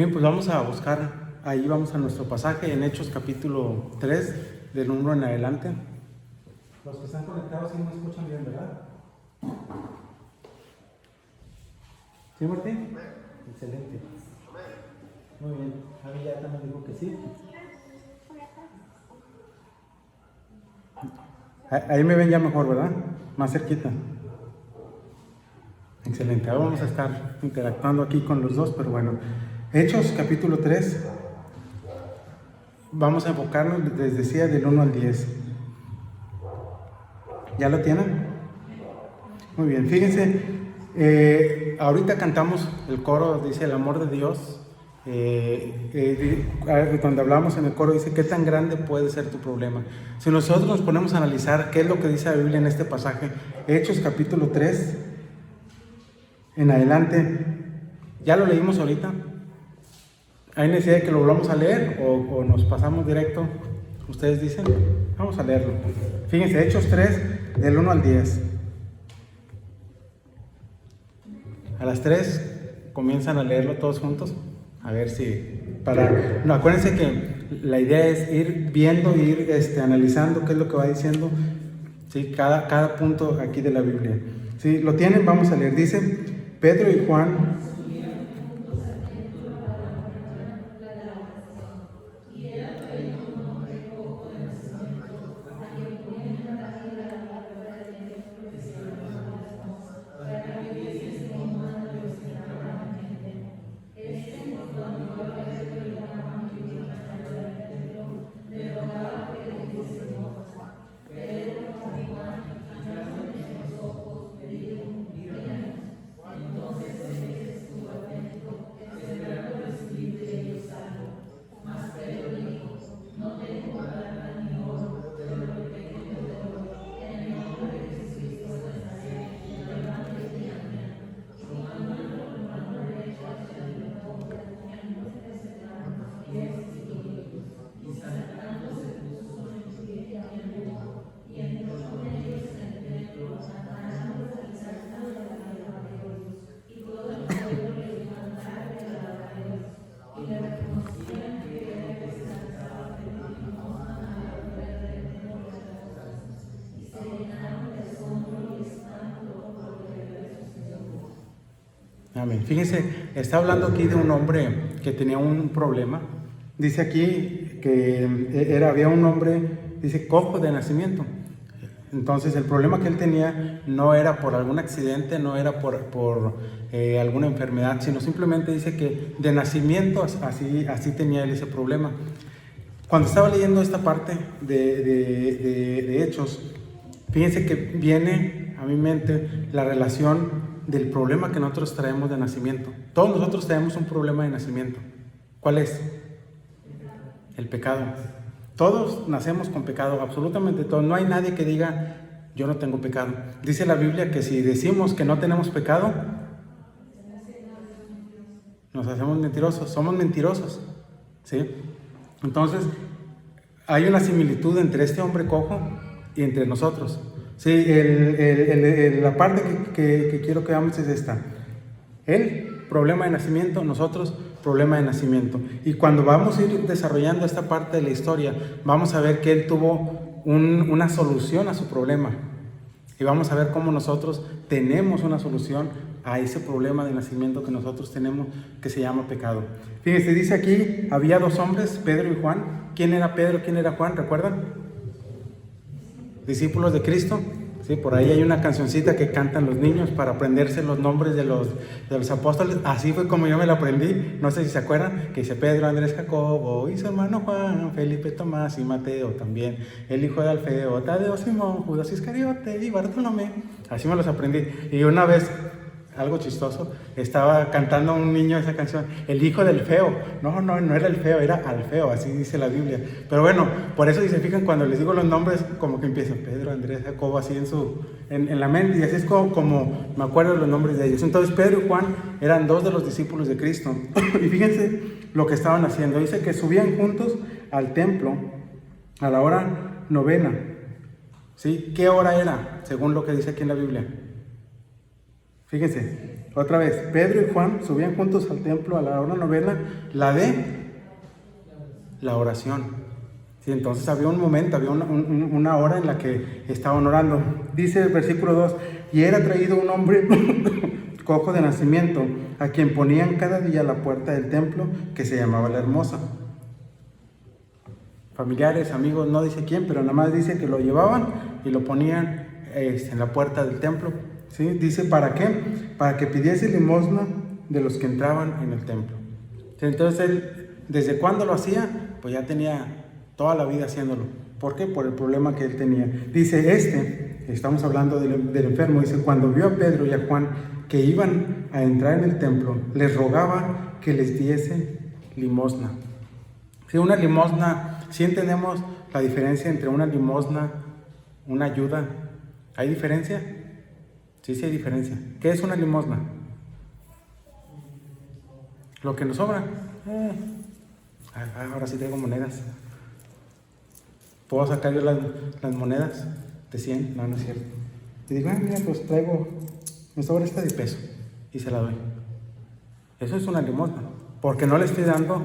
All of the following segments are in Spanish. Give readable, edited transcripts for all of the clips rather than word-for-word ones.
Bien, pues vamos a buscar, ahí vamos a nuestro pasaje en Hechos capítulo 3, del 1 en adelante. Los que están conectados sí me escuchan bien, ¿verdad? ¿Sí, Martín? Excelente. Muy bien. Javi ya también dijo que sí. Ahí me ven ya mejor, ¿verdad? Más cerquita. Excelente. Ahora vamos a estar interactuando aquí con los dos, pero bueno. Hechos capítulo 3. Vamos a enfocarnos, les decía, del 1 al 10. ¿Ya lo tienen? Muy bien, fíjense, ahorita cantamos el coro, dice el amor de Dios. Cuando hablamos en el coro dice, ¿qué tan grande puede ser tu problema? Si nosotros nos ponemos a analizar qué es lo que dice la Biblia en este pasaje, Hechos capítulo 3, en adelante, ¿ya lo leímos ahorita? ¿Hay necesidad de que lo volvamos a leer o nos pasamos directo? ¿Ustedes dicen? Vamos a leerlo. Fíjense, Hechos 3, del 1 al 10. A las 3 comienzan a leerlo todos juntos. A ver si... No, acuérdense que la idea es ir viendo, ir analizando qué es lo que va diciendo, ¿sí? Cada punto aquí de la Biblia. ¿Sí? ¿Lo tienen? Vamos a leer. Dice, Pedro y Juan... Amén. Fíjense, está hablando aquí de un hombre que tenía un problema. Dice aquí que había un hombre, dice, cojo de nacimiento. Entonces el problema que él tenía no era por algún accidente, no era por alguna enfermedad, sino simplemente dice que de nacimiento así tenía él ese problema. Cuando estaba leyendo esta parte de Hechos, fíjense que viene a mi mente la relación del problema que nosotros traemos de nacimiento. Todos nosotros tenemos un problema de nacimiento. ¿Cuál es? El pecado. Todos nacemos con pecado, absolutamente todos. No hay nadie que diga, yo no tengo pecado. Dice la Biblia que si decimos que no tenemos pecado, nos hacemos mentirosos, somos mentirosos, ¿sí? Entonces, hay una similitud entre este hombre cojo y entre nosotros. Sí, la parte que quiero que veamos es esta. Él, problema de nacimiento, nosotros, problema de nacimiento. Y cuando vamos a ir desarrollando esta parte de la historia, vamos a ver que él tuvo una solución a su problema. Y vamos a ver cómo nosotros tenemos una solución a ese problema de nacimiento que nosotros tenemos, que se llama pecado. Fíjense, dice aquí, había dos hombres, Pedro y Juan. ¿Quién era Pedro? ¿Quién era Juan? ¿Recuerdan? Discípulos de Cristo. Sí, por ahí hay una cancioncita que cantan los niños para aprenderse los nombres de los apóstoles. Así fue como yo me lo aprendí. No sé si se acuerdan, que dice Pedro, Andrés, Jacobo, y su hermano Juan, Felipe, Tomás y Mateo también, el hijo de Alfeo, Tadeo, Simón, Judas Iscariote y Bartolomé. Así me los aprendí. Y una vez, algo chistoso, estaba cantando un niño esa canción, el hijo del feo. No era el feo, era Alfeo, así dice la Biblia. Pero bueno, por eso si se fijan, cuando les digo los nombres, como que empiezan Pedro, Andrés, Jacobo, así en la mente, y así es como me acuerdo de los nombres de ellos. Entonces Pedro y Juan eran dos de los discípulos de Cristo. Y fíjense lo que estaban haciendo. Dice que subían juntos al templo a la hora 9. ¿Sí? ¿Qué hora era? Según lo que dice aquí en la Biblia. Fíjense, Otra vez, Pedro y Juan subían juntos al templo a la hora novena, la de la oración. Sí, entonces había un momento, había una hora en la que estaban orando. Dice el versículo 2, y era traído un hombre cojo de nacimiento, a quien ponían cada día a la puerta del templo, que se llamaba La Hermosa. Familiares, amigos, no dice quién, pero nada más dice que lo llevaban y lo ponían en la puerta del templo. ¿Sí? Dice, ¿para qué? Para que pidiese limosna de los que entraban en el templo. Entonces él, ¿desde cuándo lo hacía? Pues ya tenía toda la vida haciéndolo. ¿Por qué? Por el problema que él tenía. Dice, estamos hablando del enfermo, dice, cuando vio a Pedro y a Juan que iban a entrar en el templo, les rogaba que les diese limosna. Si una limosna, si entendemos la diferencia entre una limosna, una ayuda, ¿hay diferencia? Sí hay diferencia. ¿Qué es una limosna? Lo que nos sobra. Ahora sí traigo monedas. ¿Puedo sacar yo las monedas de 100? No, no es cierto. Y digo, mira, pues me sobra esta de peso. Y se la doy. Eso es una limosna. Porque no le estoy dando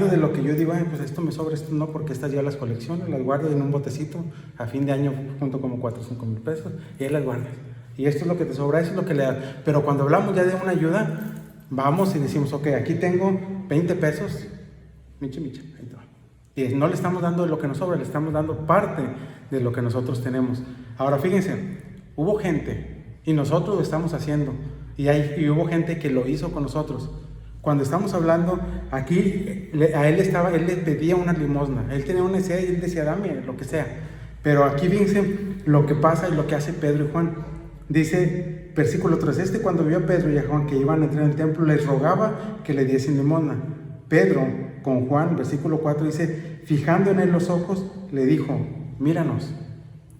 de lo que yo digo, pues esto me sobra, esto no, porque estas ya las colecciono, las guardo en un botecito, a fin de año junto como 4 o 5 mil pesos, y ahí las guardas. Y esto es lo que te sobra, eso es lo que le das. Pero cuando hablamos ya de una ayuda, vamos y decimos, ok, aquí tengo 20 pesos, micha, ahí te va. Y no le estamos dando de lo que nos sobra, le estamos dando parte de lo que nosotros tenemos. Ahora fíjense, hubo gente, y nosotros lo estamos haciendo, y hubo gente que lo hizo con nosotros. Cuando estamos hablando, aquí a él le pedía una limosna, él tenía una necesidad y él decía, dame lo que sea. Pero aquí fíjense lo que pasa y lo que hace Pedro y Juan. Dice, versículo 3, cuando vio a Pedro y a Juan que iban a entrar en el templo, les rogaba que le diesen limosna. Pedro, con Juan, versículo 4, dice, fijando en él los ojos, le dijo, míranos.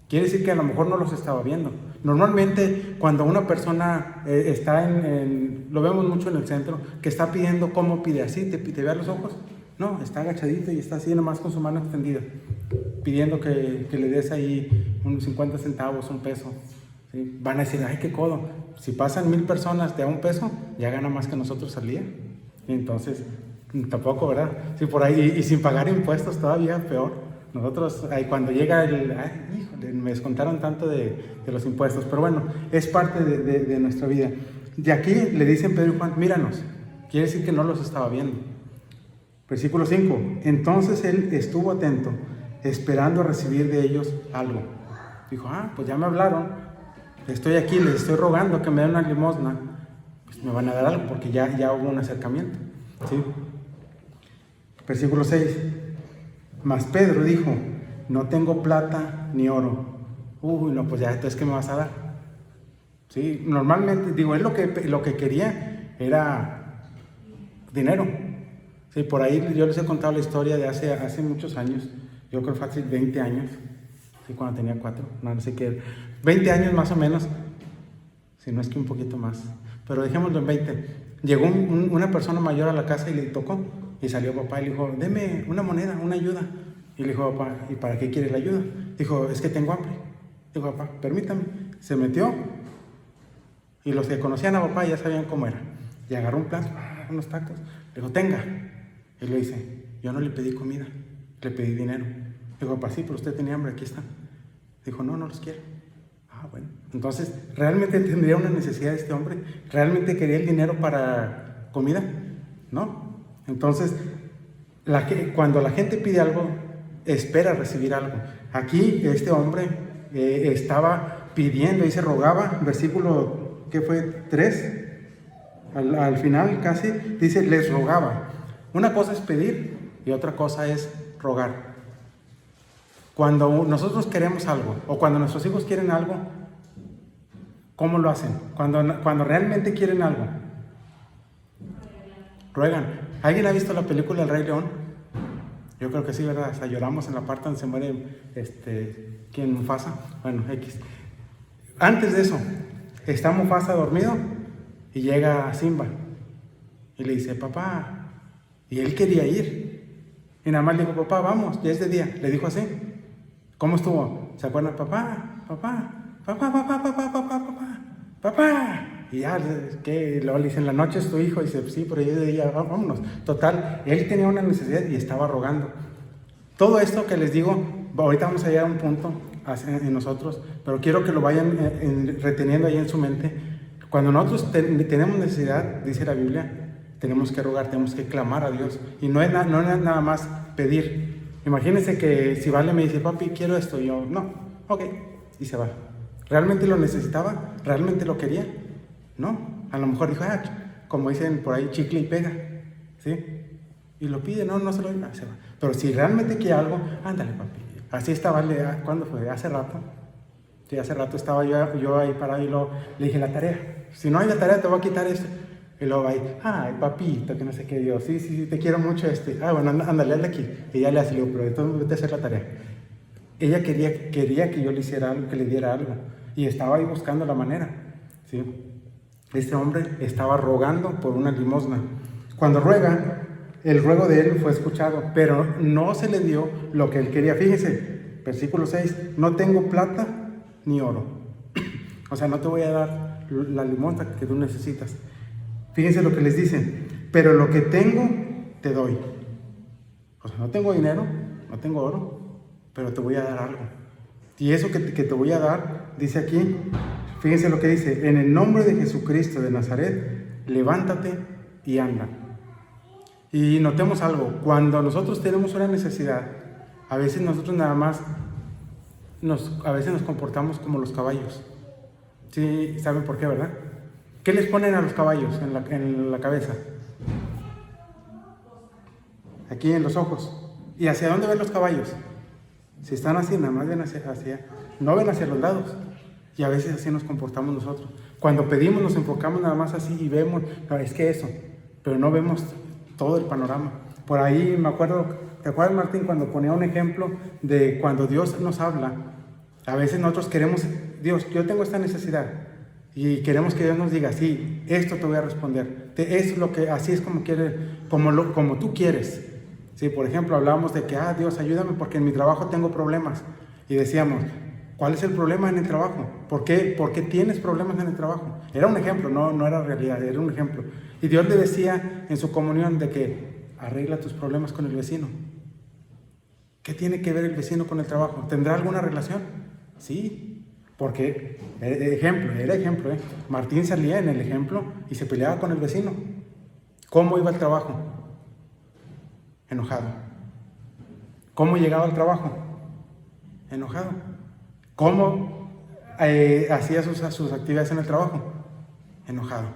Quiere decir que a lo mejor no los estaba viendo. Normalmente, cuando una persona está lo vemos mucho en el centro, que está pidiendo, ¿cómo pide? ¿Así? ¿Te ve a los ojos? No, está agachadito y está así nomás con su mano extendida, pidiendo que le des ahí unos 50 centavos, un peso. ¿Sí? Van a decir, ay, qué codo. Si pasan 1000 personas de a un peso, ya gana más que nosotros al día. Y entonces, tampoco, ¿verdad? Sí, por ahí, y sin pagar impuestos todavía peor. Nosotros, cuando llega híjole, me descontaron tanto de los impuestos, pero bueno, es parte de nuestra vida. De aquí le dicen Pedro y Juan, míranos, quiere decir que no los estaba viendo. Versículo 5, entonces él estuvo atento, esperando a recibir de ellos algo. Dijo, pues ya me hablaron, estoy aquí, les estoy rogando que me den una limosna, pues me van a dar algo, porque ya hubo un acercamiento. ¿Sí? Versículo 6, mas Pedro dijo, no tengo plata ni oro. No, pues ya, entonces, ¿qué me vas a dar? Sí, normalmente, él lo que quería era dinero. Sí, por ahí yo les he contado la historia de hace muchos años, yo creo que fue hace 20 años, sí, cuando tenía 4, no sé qué, 20 años más o menos, si no es que un poquito más, pero dejémoslo en 20. Llegó una persona mayor a la casa y le tocó. Y salió papá y le dijo, deme una moneda, una ayuda. Y le dijo, papá, ¿y para qué quieres la ayuda? Dijo, es que tengo hambre. Dijo, papá, permítame. Se metió y los que conocían a papá ya sabían cómo era. Y agarró un plato, unos tacos. Le dijo, tenga. Y le dice, yo no le pedí comida, le pedí dinero. Dijo, papá, sí, pero usted tenía hambre, aquí está. Dijo, no los quiero. Bueno. Entonces, ¿realmente tendría una necesidad este hombre? ¿Realmente quería el dinero para comida? No. Entonces, cuando la gente pide algo, espera recibir algo. Aquí este hombre estaba pidiendo y se rogaba, versículo, ¿qué fue? 3, al final casi, dice, les rogaba. Una cosa es pedir y otra cosa es rogar. Cuando nosotros queremos algo o cuando nuestros hijos quieren algo, ¿cómo lo hacen? Cuando realmente quieren algo, ruegan. ¿Alguien ha visto la película El Rey León? Yo creo que sí, ¿verdad? O sea, lloramos en la parte donde se muere ¿quién? Mufasa. Bueno, X. Antes de eso, está Mufasa dormido y llega Simba y le dice, papá, y él quería ir. Y nada más le dijo, papá, vamos, ya es de día. Le dijo así. ¿Cómo estuvo? ¿Se acuerdan? Papá. Y ya, ¿qué? Luego le dicen, la noche es tu hijo. Y dice, sí, pero yo de día, vámonos. Total, él tenía una necesidad y estaba rogando. Todo esto que les digo, ahorita vamos a llegar a un punto en nosotros, pero quiero que lo vayan reteniendo ahí en su mente. Cuando nosotros tenemos necesidad, dice la Biblia, tenemos que rogar, tenemos que clamar a Dios. Y no es nada más pedir. Imagínense que si Vale me dice, papi, quiero esto, y yo, no, ok, y se va. ¿Realmente lo necesitaba? ¿Realmente lo quería? No, a lo mejor dijo, como dicen por ahí, chicle y pega, ¿sí? Y lo pide, no se lo diga, se va. Pero si realmente quiere algo, ándale, papi. Así estaba, ¿cuándo fue? Hace rato. Sí, hace rato estaba yo ahí parado y luego le dije, la tarea. Si no hay la tarea, te voy a quitar esto. Y luego ahí, ay, papito, que no sé qué, Dios, sí, te quiero mucho bueno, ándale, hazle aquí. Y ya le hace, pero entonces vete a hacer la tarea. Ella quería que yo le hiciera algo, que le diera algo. Y estaba ahí buscando la manera, ¿sí? Este hombre estaba rogando por una limosna. Cuando ruega, el ruego de él fue escuchado, pero no se le dio lo que él quería. Fíjense, versículo 6, no tengo plata ni oro. O sea, no te voy a dar la limosna que tú necesitas. Fíjense lo que les dicen, pero lo que tengo te doy. O sea, no tengo dinero, no tengo oro, pero te voy a dar algo. Y eso que te voy a dar, dice aquí, fíjense lo que dice, en el nombre de Jesucristo de Nazaret, levántate y anda. Y notemos algo, cuando nosotros tenemos una necesidad, a veces nosotros nada más, a veces nos comportamos como los caballos. Sí, ¿saben por qué, verdad? ¿Qué les ponen a los caballos en la cabeza? Aquí en los ojos. ¿Y hacia dónde ven los caballos? Si están así, nada más ven no ven hacia los lados. Y a veces así nos comportamos nosotros. Cuando pedimos nos enfocamos nada más así y vemos, no, es que eso, pero no vemos todo el panorama. Por ahí me acuerdo, ¿te acuerdas, Martín, cuando ponía un ejemplo de cuando Dios nos habla? A veces nosotros queremos, Dios, yo tengo esta necesidad. Y queremos que Dios nos diga, sí, esto te voy a responder. Es lo que, así es como como tú quieres. Sí, por ejemplo, hablábamos de que, Dios, ayúdame porque en mi trabajo tengo problemas. Y decíamos, ¿cuál es el problema en el trabajo? ¿Por qué tienes problemas en el trabajo? Era un ejemplo, no era realidad, era un ejemplo. Y Dios le decía en su comunión de que arregla tus problemas con el vecino. ¿Qué tiene que ver el vecino con el trabajo? ¿Tendrá alguna relación? Sí. Porque, era ejemplo, Martín salía en el ejemplo y se peleaba con el vecino. ¿Cómo iba al trabajo? Enojado. ¿Cómo llegaba al trabajo? Enojado. ¿Cómo hacía sus actividades en el trabajo? Enojado.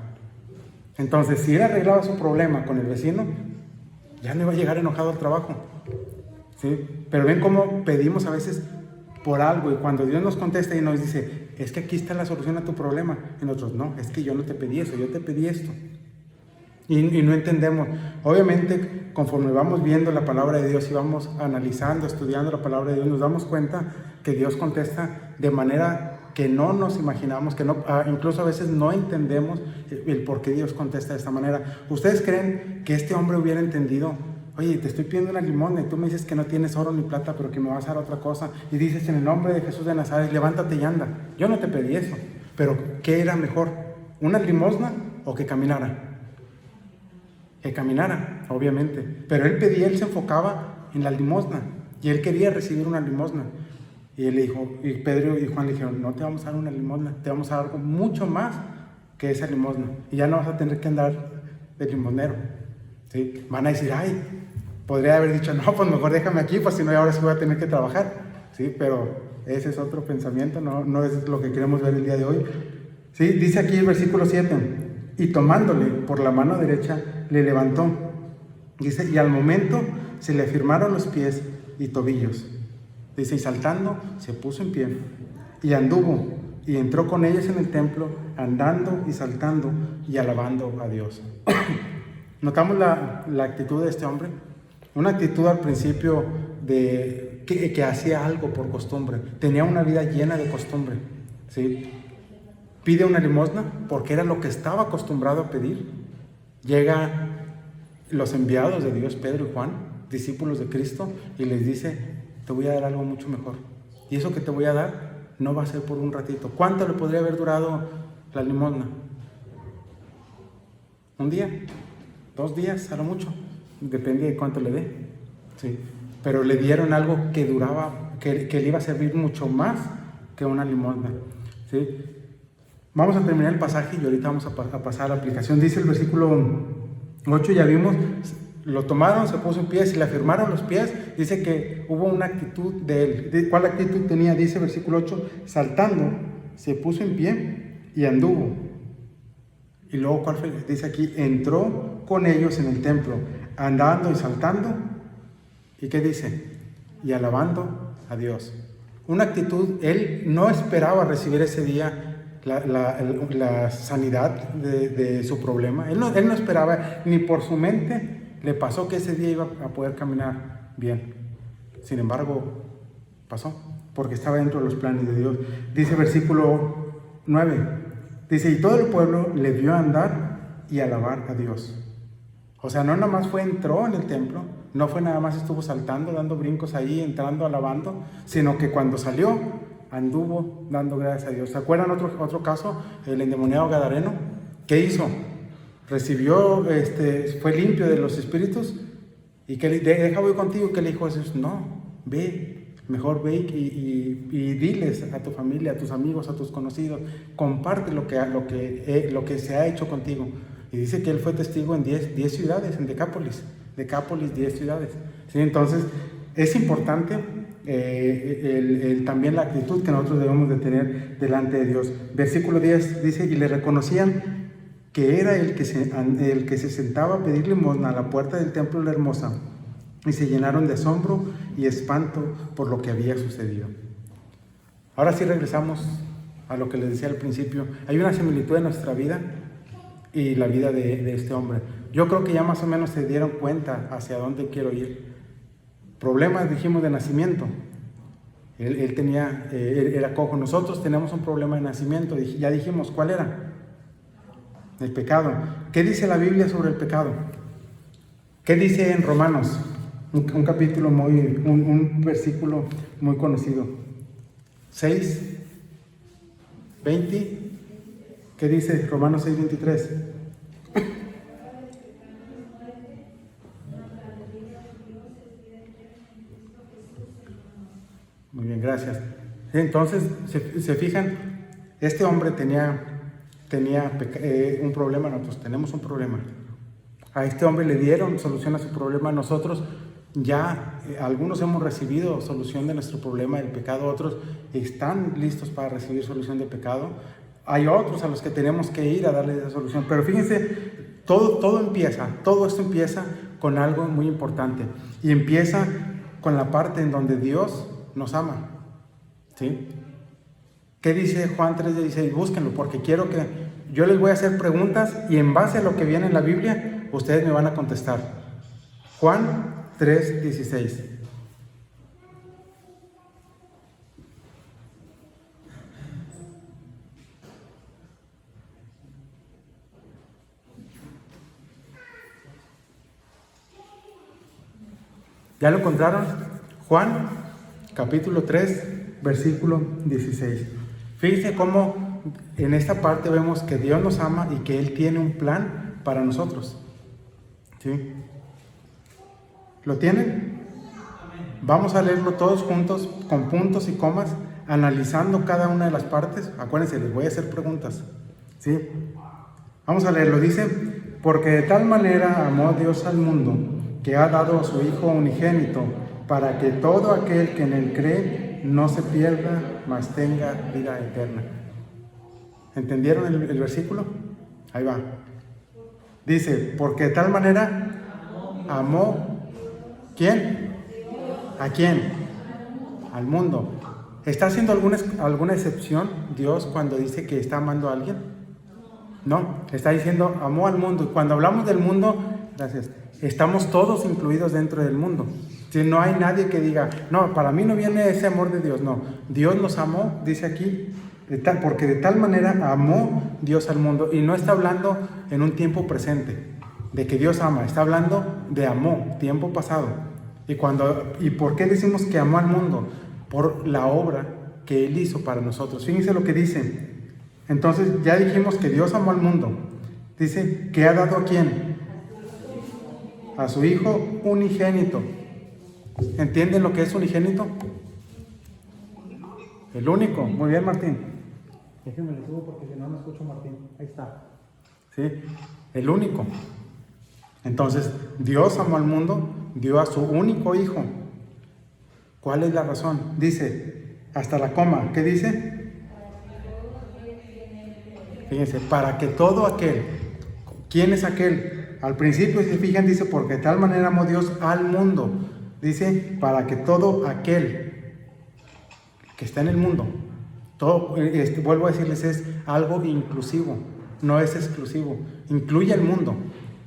Entonces, si él arreglaba su problema con el vecino, ya no iba a llegar enojado al trabajo. ¿Sí? Pero ven cómo pedimos a veces por algo, y cuando Dios nos contesta y nos dice, es que aquí está la solución a tu problema, y nosotros, no, es que yo no te pedí eso, yo te pedí esto. Y no entendemos. Obviamente, conforme vamos viendo la palabra de Dios y vamos analizando, estudiando la palabra de Dios, nos damos cuenta que Dios contesta de manera que no nos imaginamos, que incluso a veces no entendemos el por qué Dios contesta de esta manera. ¿Ustedes creen que este hombre hubiera entendido? Oye, te estoy pidiendo una limosna y tú me dices que no tienes oro ni plata, pero que me vas a dar otra cosa. Y dices, en el nombre de Jesús de Nazaret, levántate y anda. Yo no te pedí eso. Pero, ¿qué era mejor? ¿Una limosna o que caminara? Que caminara, obviamente. Pero él se enfocaba en la limosna. Y él quería recibir una limosna. Y él le dijo, y Pedro y Juan le dijeron, no te vamos a dar una limosna, te vamos a dar algo mucho más que esa limosna. Y ya no vas a tener que andar de limosnero. ¿Sí? Van a decir, podría haber dicho, no, pues mejor déjame aquí, pues si no, ahora sí voy a tener que trabajar. ¿Sí? Pero ese es otro pensamiento, no es lo que queremos ver el día de hoy. ¿Sí? Dice aquí el versículo 7, y tomándole por la mano derecha, le levantó. Dice, y al momento se le afirmaron los pies y tobillos. Dice, y saltando, se puso en pie, y anduvo, y entró con ellos en el templo, andando y saltando, y alabando a Dios. Notamos la actitud de este hombre, una actitud al principio de que hacía algo por costumbre, tenía una vida llena de costumbre, ¿sí? Pide una limosna porque era lo que estaba acostumbrado a pedir. Llega los enviados de Dios, Pedro y Juan, discípulos de Cristo, y les dice, te voy a dar algo mucho mejor. Y eso que te voy a dar no va a ser por un ratito. ¿Cuánto le podría haber durado la limosna? un día, 2 días a lo mucho, depende de cuánto le dé, ¿sí? Pero le dieron algo que duraba, que le iba a servir mucho más que una limosna, ¿sí? Vamos a terminar el pasaje y ahorita vamos a pasar a la aplicación. Dice el versículo 8, ya vimos, lo tomaron, se puso en pie, y le afirmaron los pies. Dice que hubo una actitud de él. ¿Cuál actitud tenía? Dice el versículo 8, saltando, se puso en pie y anduvo. Y luego, ¿cuál fue? Dice aquí, entró con ellos en el templo, andando y saltando. ¿Y qué dice? Y alabando a Dios. Una actitud, él no esperaba recibir ese día la sanidad de su problema. Él no esperaba, ni por su mente le pasó que ese día iba a poder caminar bien. Sin embargo, pasó, porque estaba dentro de los planes de Dios. Dice versículo 9, dice, y todo el pueblo le vio andar y alabar a Dios. O sea, no nada más entró en el templo, no fue nada más estuvo saltando, dando brincos ahí, entrando, alabando, sino que cuando salió, anduvo dando gracias a Dios. ¿Se acuerdan otro caso? El endemoniado gadareno. ¿Qué hizo? Recibió, fue limpio de los espíritus. ¿Y que deja voy contigo? ¿Qué le dijo Jesús? No, ve, mejor ve y diles a tu familia, a tus amigos, a tus conocidos, comparte lo que se ha hecho contigo. Y dice que él fue testigo en 10 ciudades, en Decápolis 10 ciudades. ¿Sí? Entonces, es importante también la actitud que nosotros debemos de tener delante de Dios. Versículo 10 dice, y le reconocían que era el que se sentaba a pedir limosna a la puerta del templo de la hermosa, y se llenaron de asombro y espanto por lo que había sucedido. Ahora sí regresamos a lo que les decía al principio. Hay una similitud en nuestra vida y la vida de este hombre. Yo creo que ya más o menos se dieron cuenta hacia dónde quiero ir. Problemas, dijimos, de nacimiento. Él era cojo. Nosotros tenemos un problema de nacimiento. Ya dijimos, ¿cuál era? El pecado. ¿Qué dice la Biblia sobre el pecado? ¿Qué dice en Romanos? Un capítulo un versículo muy conocido. 6, 20. ¿Qué dice Romanos 6, 23? Muy bien, gracias. Entonces, se fijan, este hombre tenía un problema, nosotros tenemos un problema. A este hombre le dieron solución a su problema. Nosotros ya, algunos hemos recibido solución de nuestro problema del pecado, otros están listos para recibir solución del pecado. Hay otros a los que tenemos que ir a darles esa solución. Pero fíjense, todo esto empieza con algo muy importante. Y empieza con la parte en donde Dios nos ama. ¿Sí? ¿Qué dice Juan 3:16? Búsquenlo, porque quiero que yo les voy a hacer preguntas y en base a lo que viene en la Biblia, ustedes me van a contestar. Juan 3:16. ¿Ya lo encontraron? Juan, capítulo 3, versículo 16. Fíjense cómo en esta parte vemos que Dios nos ama y que Él tiene un plan para nosotros. ¿Sí? ¿Lo tienen? Vamos a leerlo todos juntos, con puntos y comas, analizando cada una de las partes. Acuérdense, les voy a hacer preguntas. ¿Sí? Vamos a leerlo. Dice, porque de tal manera amó Dios al mundo, que ha dado a su Hijo unigénito, para que todo aquel que en Él cree no se pierda, mas tenga vida eterna. ¿Entendieron el versículo? Ahí va. Dice, porque de tal manera amó, ¿quién? ¿A quién? Al mundo. ¿Está haciendo alguna excepción Dios cuando dice que está amando a alguien? No, está diciendo amó al mundo. Y cuando hablamos del mundo, gracias, estamos todos incluidos dentro del mundo. Si no hay nadie que diga, no, para mí no viene ese amor de Dios. No, Dios nos amó, dice aquí, porque de tal manera amó Dios al mundo. Y no está hablando en un tiempo presente, de que Dios ama, está hablando de amó, tiempo pasado. ¿Y por qué decimos que amó al mundo? Por la obra que Él hizo para nosotros. Fíjense lo que dice. Entonces ya dijimos que Dios amó al mundo. Dice que ha dado ¿a quién? A su Hijo unigénito. ¿Entienden lo que es unigénito? El único. Muy bien, Martín. Déjenme le subo porque si no escucho, Martín. Ahí está. ¿Sí? El único. Entonces, Dios amó al mundo, dio a su único Hijo. ¿Cuál es la razón? Dice, hasta la coma, ¿qué dice? Fíjense, para que todo aquel, ¿quién es aquel? Al principio, si se fijan, dice, porque de tal manera amó Dios al mundo. Dice, para que todo aquel que está en el mundo, todo, vuelvo a decirles, es algo inclusivo, no es exclusivo, incluye al mundo.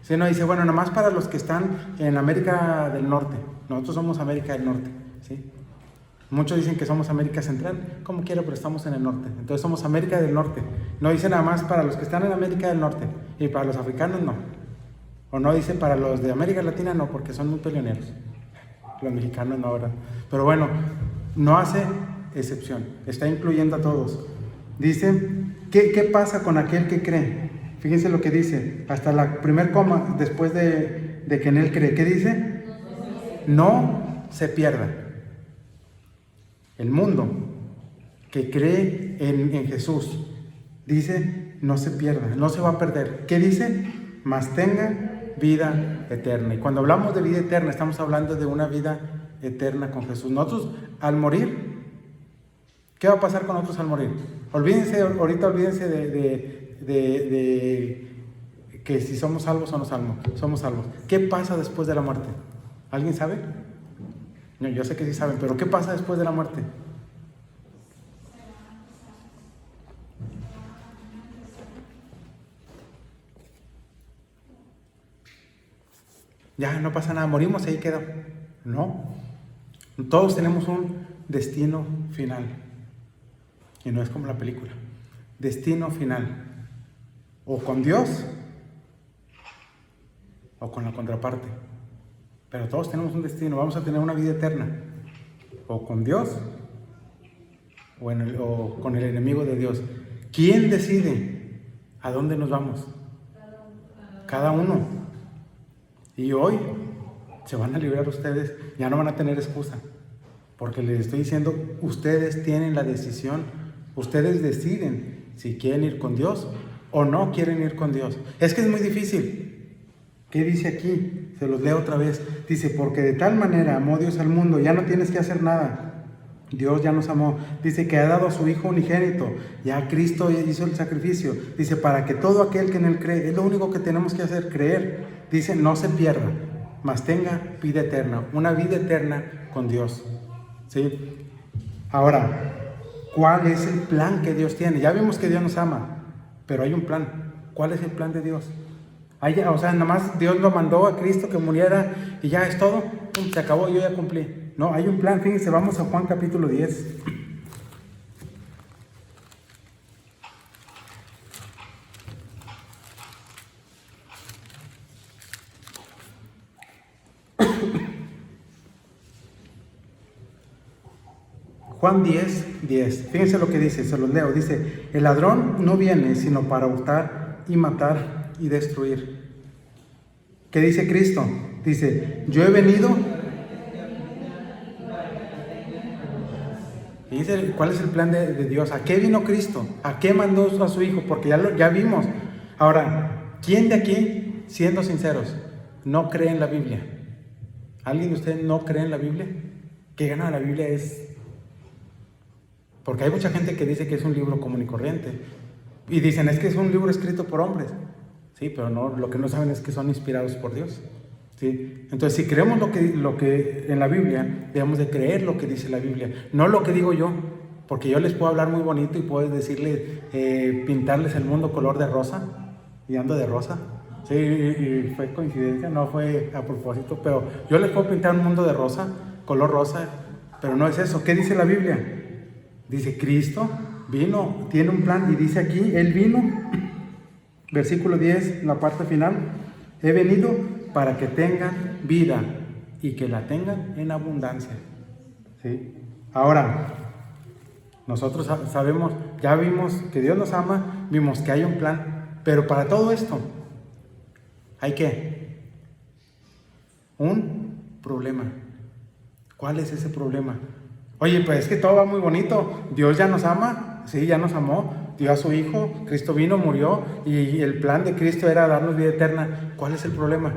Si no dice, bueno, nomás para los que están en América del Norte, nosotros somos América del Norte, ¿sí? Muchos dicen que somos América Central, como quiera, pero estamos en el norte, entonces somos América del Norte. No dice nada más para los que están en América del Norte, y para los africanos no, o no dice para los de América Latina no, porque son muy peleoneros, los mexicanos no, ¿verdad? Pero bueno, no hace excepción, está incluyendo a todos. Dice, ¿qué pasa con aquel que cree? Fíjense lo que dice, hasta la primer coma, después de que en él cree. ¿Qué dice? No se pierda. El mundo que cree en Jesús, dice, no se pierda, no se va a perder. ¿Qué dice? Mas tenga vida eterna. Y cuando hablamos de vida eterna, estamos hablando de una vida eterna con Jesús. Nosotros, al morir, ¿qué va a pasar con nosotros al morir? Olvídense, ahorita olvídense de que si somos salvos o no somos salvos. ¿Qué pasa después de la muerte? ¿Alguien sabe? No, yo sé que sí saben, pero ¿qué pasa después de la muerte? Ya no pasa nada, morimos y ahí queda. No, todos tenemos un destino final. Y no es como la película. Destino final. O con Dios o con la contraparte. Pero todos tenemos un destino. Vamos a tener una vida eterna. O con Dios o con el enemigo de Dios. ¿Quién decide a dónde nos vamos? Cada uno. Y hoy se van a librar ustedes. Ya no van a tener excusa. Porque les estoy diciendo, ustedes tienen la decisión. Ustedes deciden si quieren ir con Dios o no quieren ir con Dios. Es que es muy difícil. ¿Qué dice aquí? Se los leo otra vez. Dice, porque de tal manera amó Dios al mundo, ya no tienes que hacer nada. Dios ya nos amó. Dice que ha dado a su Hijo unigénito. Ya Cristo hizo el sacrificio. Dice, para que todo aquel que en Él cree, es lo único que tenemos que hacer, creer. Dice, no se pierda, mas tenga vida eterna. Una vida eterna con Dios. ¿Sí? Ahora, ¿cuál es el plan que Dios tiene? Ya vimos que Dios nos ama, pero hay un plan. ¿Cuál es el plan de Dios? O sea, nada más Dios lo mandó a Cristo que muriera y ya es todo. ¡Pum! Se acabó, yo ya cumplí. No, hay un plan. Fíjense, vamos a Juan capítulo 10. Juan 10, 10. Fíjense lo que dice, se los leo. Dice, el ladrón no viene sino para hurtar y matar y destruir. ¿Qué dice Cristo? Dice, yo he venido. Y dice, ¿cuál es el plan de Dios? ¿A qué vino Cristo? ¿A qué mandó a su Hijo? Porque ya vimos. Ahora, ¿quién de aquí, siendo sinceros, no cree en la Biblia? ¿Alguien de ustedes no cree en la Biblia? ¿Qué gana la Biblia es? Porque hay mucha gente que dice que es un libro común y corriente. Y dicen, es que es un libro escrito por hombres. Sí, pero no, lo que no saben es que son inspirados por Dios. ¿Sí? Entonces, si creemos lo que en la Biblia, debemos de creer lo que dice la Biblia. No lo que digo yo, porque yo les puedo hablar muy bonito y puedo decirles, pintarles el mundo color de rosa, y ando de rosa. Sí, y fue coincidencia, no fue a propósito, pero yo les puedo pintar un mundo de rosa, color rosa, pero no es eso. ¿Qué dice la Biblia? Dice, Cristo vino, tiene un plan, y dice aquí, Él vino, versículo 10, la parte final, he venido para que tengan vida y que la tengan en abundancia. ¿Sí? Ahora, nosotros sabemos, ya vimos que Dios nos ama, vimos que hay un plan, pero para todo esto, ¿Hay qué? Un problema. ¿Cuál es ese problema? Oye, pues es que todo va muy bonito. Dios ya nos ama, sí, ya nos amó, dio a su Hijo, Cristo vino, murió, y el plan de Cristo era darnos vida eterna. ¿Cuál es el problema?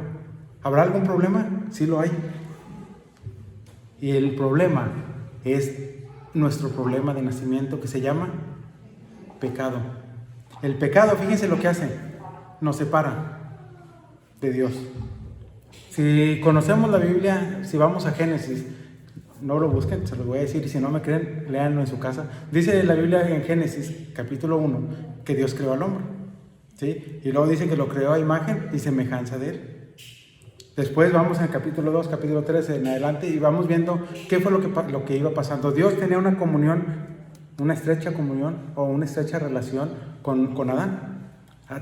¿Habrá algún problema? Sí lo hay. Y el problema es nuestro problema de nacimiento, que se llama pecado. El pecado, fíjense lo que hace, nos separa de Dios. Si conocemos la Biblia, si vamos a Génesis, no lo busquen, se los voy a decir, y si no me creen, léanlo en su casa. Dice la Biblia en Génesis, capítulo 1, que Dios creó al hombre, ¿sí? Y luego dice que lo creó a imagen y semejanza de él. Después vamos en el capítulo 2, capítulo 3 en adelante, y vamos viendo qué fue lo que iba pasando. Dios tenía una comunión, una estrecha comunión o una estrecha relación con Adán.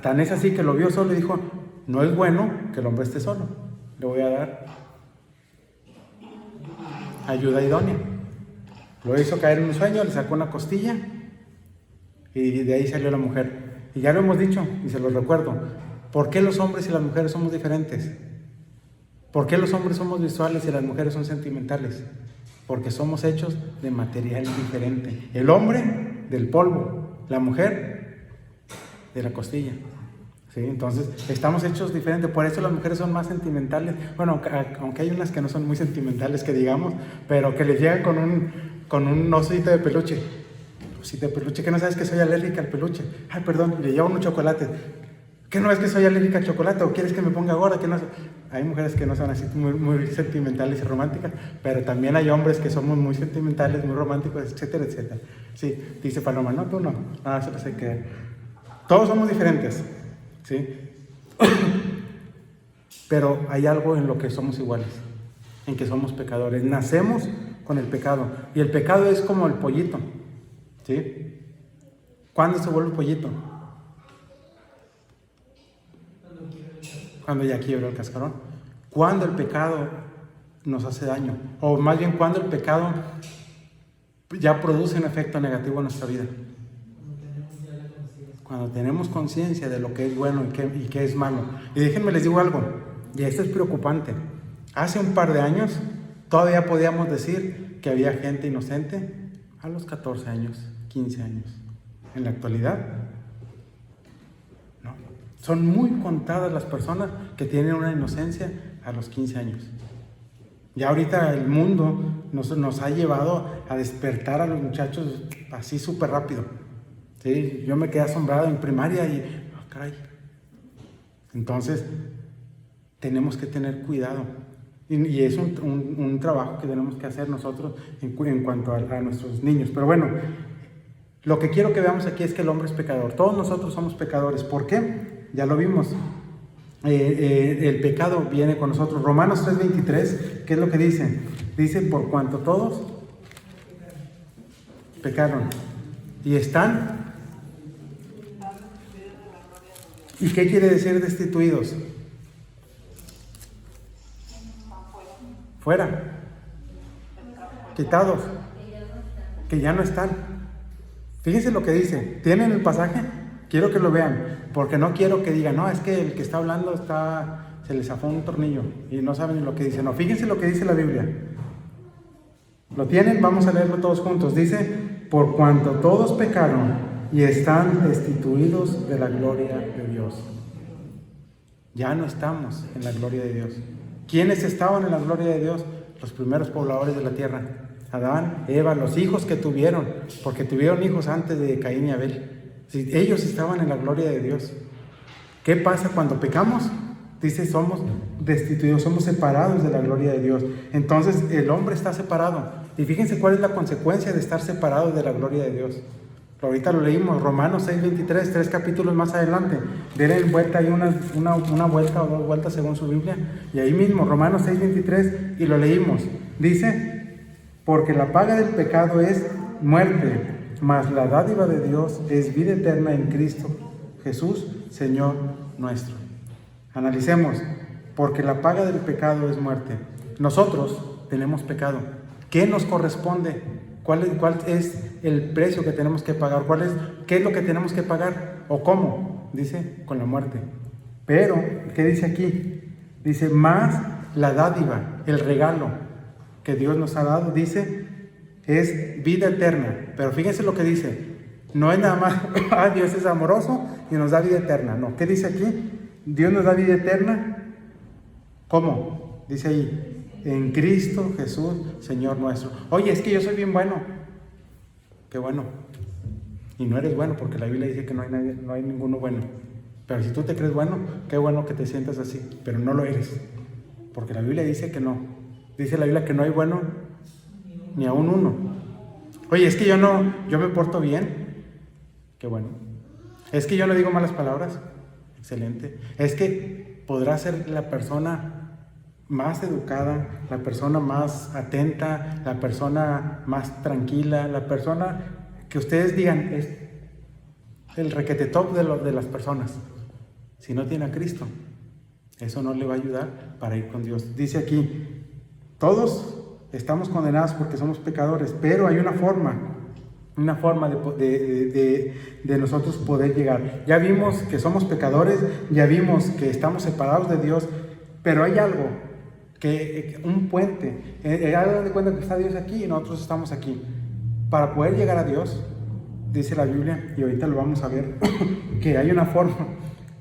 Tan es así que lo vio solo y dijo, no es bueno que el hombre esté solo, le voy a dar ayuda idónea. Lo hizo caer en un sueño, le sacó una costilla y de ahí salió la mujer. Y ya lo hemos dicho y se lo recuerdo, ¿por qué los hombres y las mujeres somos diferentes? ¿Por qué los hombres somos visuales y las mujeres son sentimentales? Porque somos hechos de material diferente. El hombre del polvo, la mujer de la costilla. ¿Sí? Entonces, estamos hechos diferentes. Por eso las mujeres son más sentimentales. Bueno, aunque hay unas que no son muy sentimentales, que digamos, pero que les llegan con un osito de peluche. Osito de peluche, que no sabes que soy alérgica al peluche. Ay, perdón, le llevo unos chocolates. ¿Qué no es que soy alérgica al chocolate? ¿O quieres que me ponga gorda? ¿Qué no? Hay mujeres que no son así muy sentimentales y románticas, pero también hay hombres que somos muy sentimentales, muy románticos, etcétera, etcétera. Sí, dice Paloma, no, tú no. Ah, eso no sé qué. Todos somos diferentes, ¿sí? Pero hay algo en lo que somos iguales, en que somos pecadores. Nacemos con el pecado. Y el pecado es como el pollito, ¿sí? ¿Cuándo se vuelve pollito? Cuando ya quiebra el cascarón. Cuando el pecado nos hace daño, o más bien cuando el pecado ya produce un efecto negativo en nuestra vida. Cuando tenemos conciencia de lo que es bueno y qué es malo. Y déjenme les digo algo, y esto es preocupante. Hace un par de años todavía podíamos decir que había gente inocente a los 14 años, 15 años. En la actualidad, no. Son muy contadas las personas que tienen una inocencia a los 15 años. Ya ahorita el mundo nos ha llevado a despertar a los muchachos así súper rápido. ¿Sí? Yo me quedé asombrado en primaria y, oh, caray. Entonces, tenemos que tener cuidado. Y es un trabajo que tenemos que hacer nosotros en cuanto a nuestros niños. Pero bueno, lo que quiero que veamos aquí es que el hombre es pecador. Todos nosotros somos pecadores. ¿Por qué? Ya lo vimos. El pecado viene con nosotros. Romanos 3:23, ¿qué es lo que dice? Dice, por cuanto todos pecaron y están. ¿Y qué quiere decir destituidos? Fuera. Quitados. Que ya no están. Fíjense lo que dice. ¿Tienen el pasaje? Quiero que lo vean, porque no quiero que digan, no, es que el que está hablando se le zafó un tornillo y no saben lo que dice. No, fíjense lo que dice la Biblia. ¿Lo tienen? Vamos a leerlo todos juntos. Dice, por cuanto todos pecaron y están destituidos de la gloria de Dios. Ya no estamos en la gloria de Dios. ¿Quiénes estaban en la gloria de Dios? Los primeros pobladores de la tierra. Adán, Eva, los hijos que tuvieron, porque tuvieron hijos antes de Caín y Abel. Sí, ellos estaban en la gloria de Dios. ¿Qué pasa cuando pecamos? Dice, somos destituidos, somos separados de la gloria de Dios. Entonces el hombre está separado. Y fíjense cuál es la consecuencia de estar separado de la gloria de Dios. Ahorita lo leímos, Romanos 6:23, 3 capítulos más adelante. Denle vuelta ahí una vuelta o dos vueltas según su Biblia. Y ahí mismo, Romanos 6:23, y lo leímos. Dice, porque la paga del pecado es muerte, mas la dádiva de Dios es vida eterna en Cristo Jesús, Señor nuestro. Analicemos, porque la paga del pecado es muerte. Nosotros tenemos pecado. ¿Qué nos corresponde? ¿Cuál es el precio que tenemos que pagar? ¿Qué es lo que tenemos que pagar? ¿O cómo? Dice, con la muerte. Pero, ¿qué dice aquí? Dice, más la dádiva, el regalo que Dios nos ha dado, dice, es vida eterna. Pero fíjense lo que dice, no es nada más, Dios es amoroso y nos da vida eterna. No, ¿qué dice aquí? Dios nos da vida eterna. ¿Cómo? Dice ahí, en Cristo Jesús, Señor nuestro. Oye, es que yo soy bien bueno. Qué bueno. Y no eres bueno, porque la Biblia dice que no hay ninguno bueno. Pero si tú te crees bueno, qué bueno que te sientas así, pero no lo eres. Porque la Biblia dice que no. Dice la Biblia que no hay bueno ni aún uno. Oye, es que yo me porto bien. Qué bueno. Es que yo no digo malas palabras. Excelente. Es que podrás ser la persona más educada, la persona más atenta, la persona más tranquila, la persona que ustedes digan es el requete top de las personas. Si no tiene a Cristo, eso no le va a ayudar para ir con Dios. Dice aquí, todos estamos condenados porque somos pecadores, pero hay una forma de nosotros poder llegar. Ya vimos que somos pecadores, ya vimos que estamos separados de Dios, pero hay algo, un puente. Hagan de cuenta que está Dios aquí y nosotros estamos aquí. Para poder llegar a Dios, dice la Biblia, y ahorita lo vamos a ver, que hay una forma.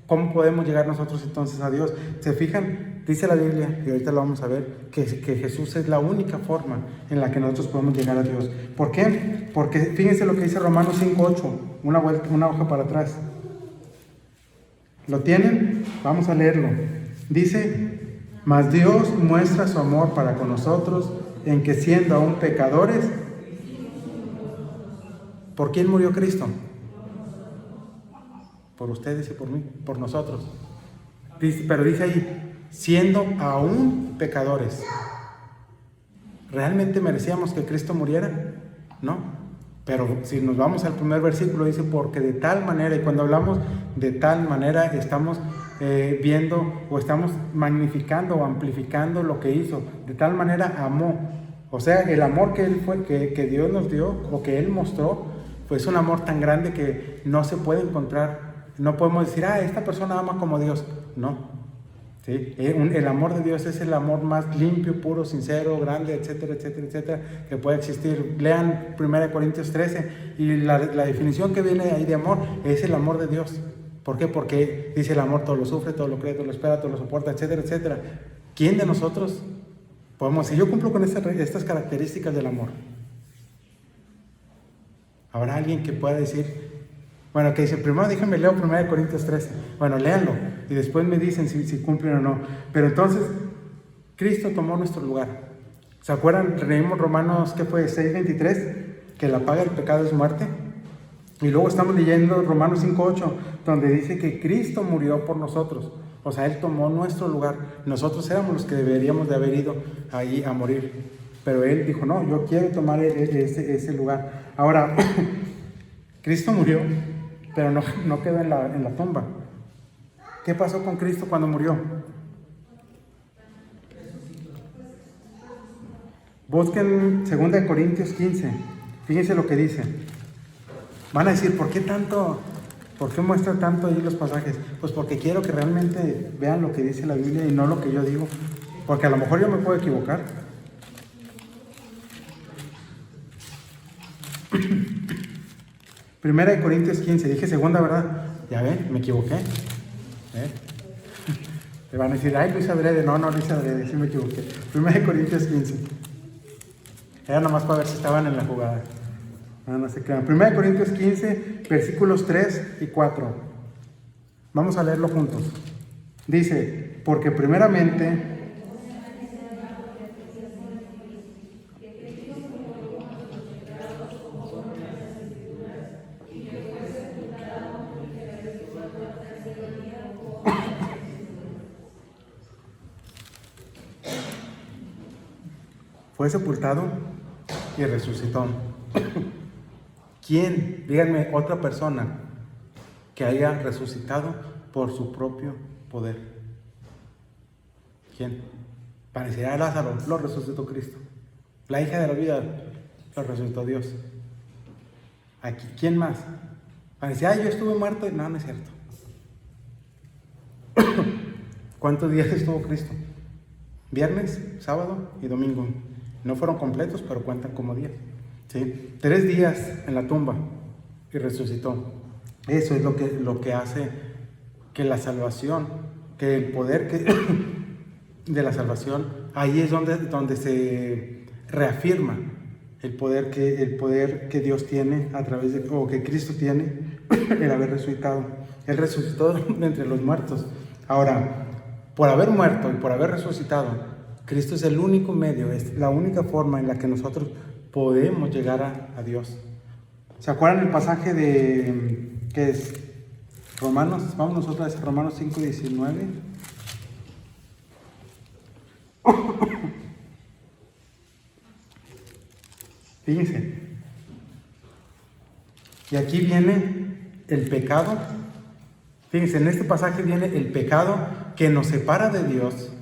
¿Cómo podemos llegar nosotros entonces a Dios? ¿Se fijan? Dice la Biblia, y ahorita lo vamos a ver, que Jesús es la única forma en la que nosotros podemos llegar a Dios. ¿Por qué? Porque fíjense lo que dice Romanos 5:8, una hoja para atrás. ¿Lo tienen? Vamos a leerlo. Dice, mas Dios muestra su amor para con nosotros en que siendo aún pecadores, ¿por quién murió Cristo? Por ustedes y por mí, por nosotros. Pero dice ahí, siendo aún pecadores. ¿Realmente merecíamos que Cristo muriera? No. Pero si nos vamos al primer versículo, dice, porque de tal manera, y cuando hablamos de tal manera, estamos viendo o estamos magnificando o amplificando lo que hizo. De tal manera amó. O sea, el amor que Dios nos dio o que Él mostró, pues un amor tan grande que no se puede encontrar. No podemos decir, esta persona ama como Dios. No. ¿Sí? El amor de Dios es el amor más limpio, puro, sincero, grande, etcétera, etcétera, etcétera, que puede existir. Lean 1 Corintios 13 y la definición que viene ahí de amor es el amor de Dios. ¿Por qué? Porque dice el amor todo lo sufre, todo lo cree, todo lo espera, todo lo soporta, etcétera, etcétera. ¿Quién de nosotros podemos decir, yo cumplo con estas características del amor? ¿Habrá alguien que pueda decir, bueno, que dice, primero déjenme leo 1 Corintios 13. Bueno, léanlo y después me dicen si cumplen o no. Pero entonces, Cristo tomó nuestro lugar. ¿Se acuerdan? Leímos Romanos, ¿qué fue? 6:23, que la paga del pecado es muerte. Y luego estamos leyendo Romanos 5:8, donde dice que Cristo murió por nosotros. O sea, Él tomó nuestro lugar. Nosotros éramos los que deberíamos de haber ido ahí a morir. Pero Él dijo, no, yo quiero tomar ese lugar. Ahora, Cristo murió, pero no quedó en la tumba. ¿Qué pasó con Cristo cuando murió? Busquen 2 Corintios 15. Fíjense lo que dice. Van a decir, ¿por qué tanto? ¿Por qué muestra tanto ahí los pasajes? Pues porque quiero que realmente vean lo que dice la Biblia y no lo que yo digo. Porque a lo mejor yo me puedo equivocar. Primera de Corintios 15, dije segunda, ¿verdad? Ya ven, me equivoqué. Te van a decir, ay, Luis Adrede. No Luis Adrede, sí me equivoqué. Primera de Corintios 15. Era nomás para ver si estaban en la jugada. No se crean. Primera de Corintios 15, versículos 3 y 4. Vamos a leerlo juntos. Dice, porque primeramente... fue sepultado y resucitó. ¿Quién? Díganme otra persona que haya resucitado por su propio poder. ¿Quién? Parecerá Lázaro, lo resucitó Cristo. La hija de la vida, lo resucitó Dios. Aquí, ¿quién más? Parecía, yo estuve muerto. No, no es cierto. ¿Cuántos días estuvo Cristo? Viernes, sábado y domingo. No fueron completos, pero cuentan como días. ¿Sí? 3 días en la tumba y resucitó. Eso es lo que hace que la salvación, que el poder de la salvación, ahí es donde se reafirma el poder que Dios tiene a través o que Cristo tiene, el haber resucitado. Él resucitó de entre los muertos. Ahora, por haber muerto y por haber resucitado, Cristo es el único medio, es la única forma en la que nosotros podemos llegar a Dios. ¿Se acuerdan el pasaje que es Romanos? Vamos nosotros a Romanos 5:19. Fíjense. Y aquí viene el pecado. Fíjense, en este pasaje viene el pecado que nos separa de Dios.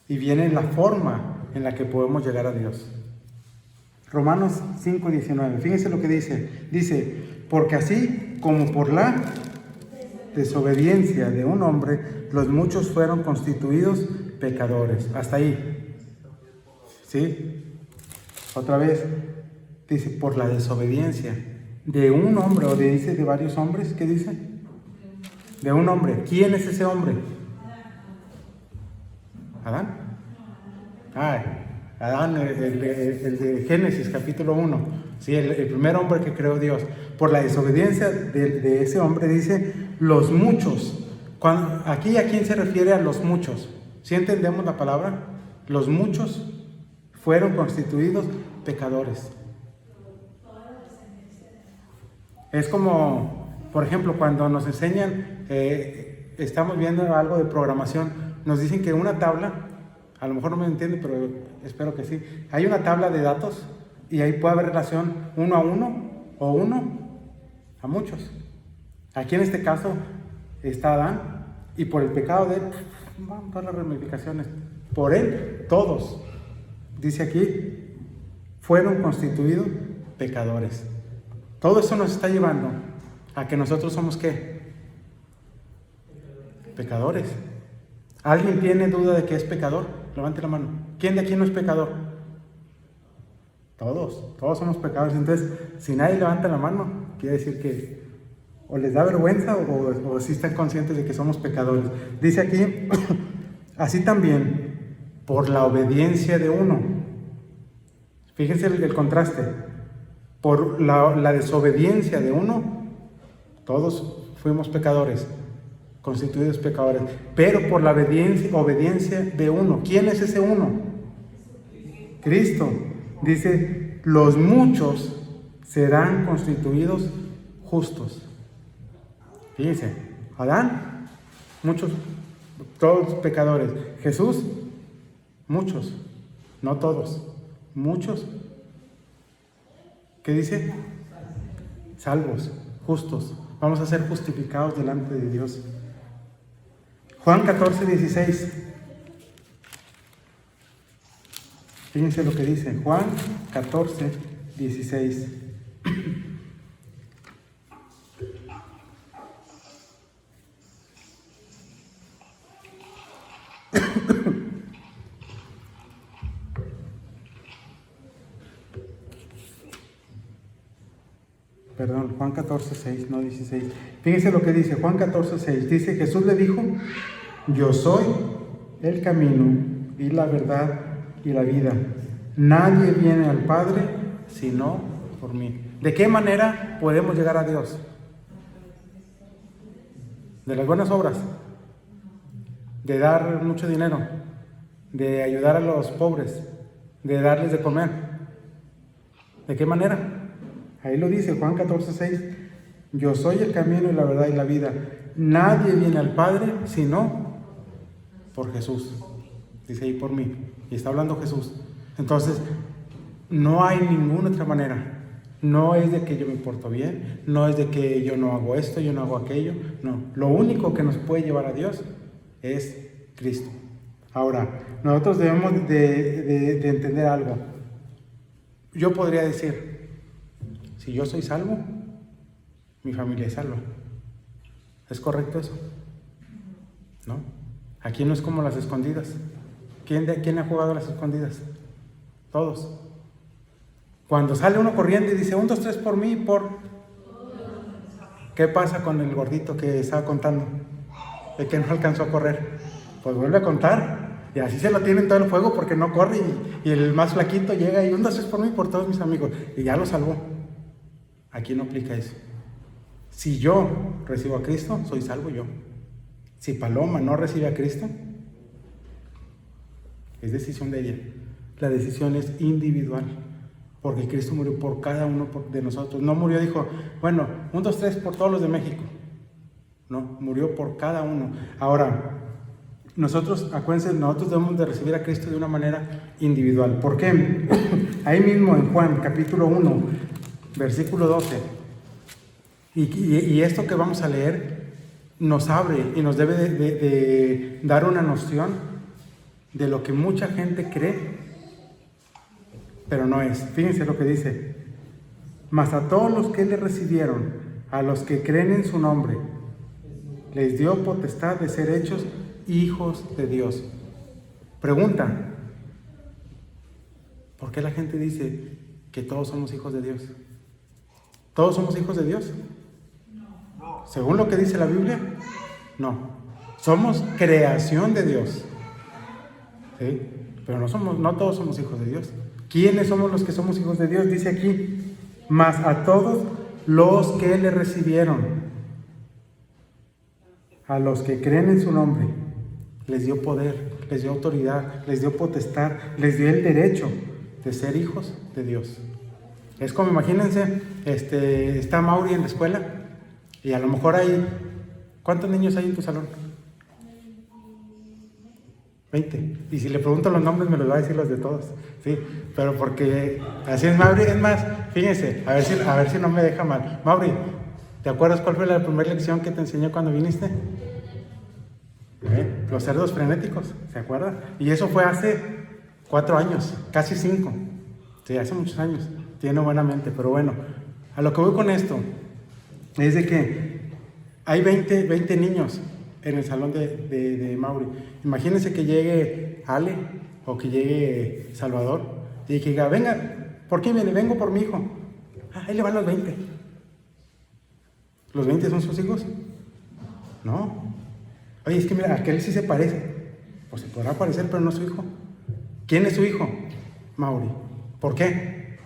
Y viene la forma en la que podemos llegar a Dios. Romanos 5:19. Fíjense lo que dice. Dice, porque así como por la desobediencia de un hombre, los muchos fueron constituidos pecadores. Hasta ahí. ¿Sí? Otra vez, dice, por la desobediencia de un hombre, o dice de varios hombres, ¿qué dice? De un hombre. ¿Quién es ese hombre? ¿Adán? Adán, el de Génesis, capítulo 1. Sí, el primer hombre que creó Dios. Por la desobediencia de ese hombre, dice, los muchos. Aquí, ¿a quién se refiere a los muchos? ¿Sí entendemos la palabra? Los muchos fueron constituidos pecadores. Es como, por ejemplo, cuando nos enseñan, estamos viendo algo de programación, nos dicen que una tabla, a lo mejor no me entiende, pero espero que sí, hay una tabla de datos y ahí puede haber relación 1 a 1 o 1 a muchos. Aquí en este caso está Adán y por el pecado de él, van todas las ramificaciones, por él todos, dice aquí, fueron constituidos pecadores. Todo eso nos está llevando a que nosotros somos ¿qué? Pecadores. ¿Alguien tiene duda de que es pecador? Levante la mano. ¿Quién de aquí no es pecador? Todos somos pecadores. Entonces, si nadie levanta la mano, quiere decir que o les da vergüenza o sí están conscientes de que somos pecadores. Dice aquí, así también, por la obediencia de uno. Fíjense el contraste. Por la desobediencia de uno, todos fuimos pecadores, constituidos pecadores. Pero por la obediencia de uno. ¿Quién es ese uno? Cristo. Dice, los muchos serán constituidos justos. Fíjense, Adán, muchos, todos pecadores. Jesús, muchos, no todos, muchos. ¿Qué dice? Salvos, justos. Vamos a ser justificados delante de Dios. Juan 14:16. Fíjense lo que dice. Juan 14:16. Perdón, Juan 14:6, no 16. Fíjense lo que dice Juan 14:6. Dice, Jesús le dijo, yo soy el camino y la verdad y la vida. Nadie viene al Padre sino por mí. ¿De qué manera podemos llegar a Dios? De las buenas obras, de dar mucho dinero, de ayudar a los pobres, de darles de comer. ¿De qué manera? Ahí lo dice Juan 14:6. Yo soy el camino y la verdad y la vida. Nadie viene al Padre sino por Jesús. Dice ahí por mí. Y está hablando Jesús. Entonces, no hay ninguna otra manera. No es de que yo me porto bien, no es de que yo no hago esto, yo no hago aquello. No. Lo único que nos puede llevar a Dios es Cristo. Ahora, nosotros debemos de entender algo. Yo podría decir, si yo soy salvo, mi familia es salva. ¿Es correcto eso? ¿no? Aquí no es como las escondidas. ¿Quién ha jugado a las escondidas? Todos. Cuando sale uno corriendo y dice 1, 2, 3 por mí, ¿qué pasa con el gordito que estaba contando? El que no alcanzó a correr. Pues vuelve a contar. Y así se lo tienen todo el fuego porque no corre. Y el más flaquito llega y 1, 2, 3 por mí, por todos mis amigos. Y ya lo salvó. Aquí no aplica eso. Si yo recibo a Cristo, soy salvo yo. Si Paloma no recibe a Cristo, es decisión de ella. La decisión es individual. Porque Cristo murió por cada uno de nosotros. No murió, dijo, bueno, 1, 2, 3 por todos los de México. No, murió por cada uno. Ahora, acuérdense, nosotros debemos de recibir a Cristo de una manera individual. ¿Por qué? Ahí mismo en Juan, capítulo 1, versículo 12. Y esto que vamos a leer nos abre y nos debe de dar una noción de lo que mucha gente cree, pero no es. Fíjense lo que dice. Mas a todos los que le recibieron, a los que creen en su nombre, les dio potestad de ser hechos hijos de Dios. Pregunta: ¿por qué la gente dice que todos somos hijos de Dios? ¿Todos somos hijos de Dios? No. Según lo que dice la Biblia, no. Somos creación de Dios. ¿Sí? Pero no todos somos hijos de Dios. ¿Quiénes somos los que somos hijos de Dios? Dice aquí, mas a todos los que le recibieron, a los que creen en su nombre, les dio poder, les dio autoridad, les dio potestad, les dio el derecho de ser hijos de Dios. Es como, imagínense, está Mauri en la escuela y a lo mejor hay, ¿cuántos niños hay en tu salón? 20. Y si le pregunto los nombres me los va a decir los de todos. Sí, pero porque así es Mauri. Es más, fíjense, a ver si no me deja mal. Mauri, ¿te acuerdas cuál fue la primera lección que te enseñé cuando viniste? Los cerdos frenéticos, ¿se acuerda? Y eso fue hace 4 años, casi 5. Sí, hace muchos años. Tiene buena mente, pero bueno, a lo que voy con esto es de que hay 20 niños en el salón de Mauri. Imagínense que llegue Ale o que llegue Salvador y que diga, venga, ¿por qué viene? Vengo por mi hijo. Ahí le van los 20. ¿Los 20 son sus hijos? No. Oye, es que mira, aquel sí se parece. Pues se podrá parecer, pero no es su hijo. ¿Quién es su hijo? Mauri. ¿Por qué?